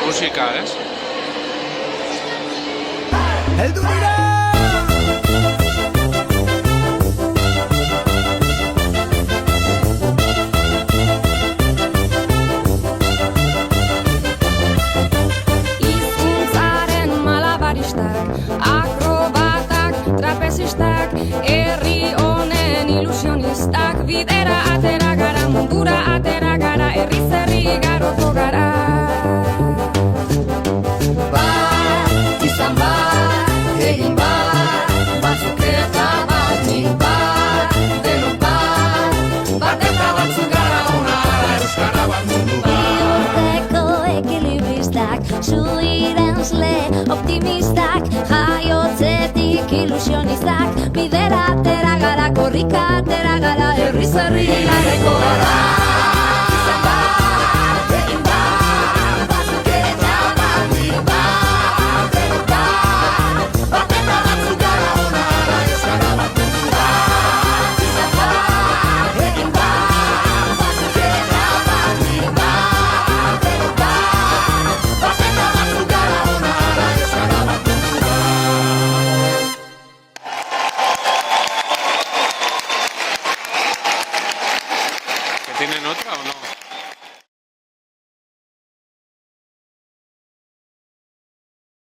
Musika, ez? Heldu dira! Hizkuntzaren malabaristak, akrobatak, trapezistak, herri honen ilusionistak, bidera atera gara, mundura atera gara, herriz herri garoko gara. Optimistak, jaiotzetik ilusionistak, bidera atera gara, korrika atera gara, herriz herri gareko gara. Izan bat, egin bat, batzuk eta baldin bat, denok bat, bat eta batzuk gara ona, euskara bat mundu bat. Izan bat, egin bat, batzuk eta baldin bat, denok bat, bat eta batzuk gara ona. ¿Que tienen otra o no?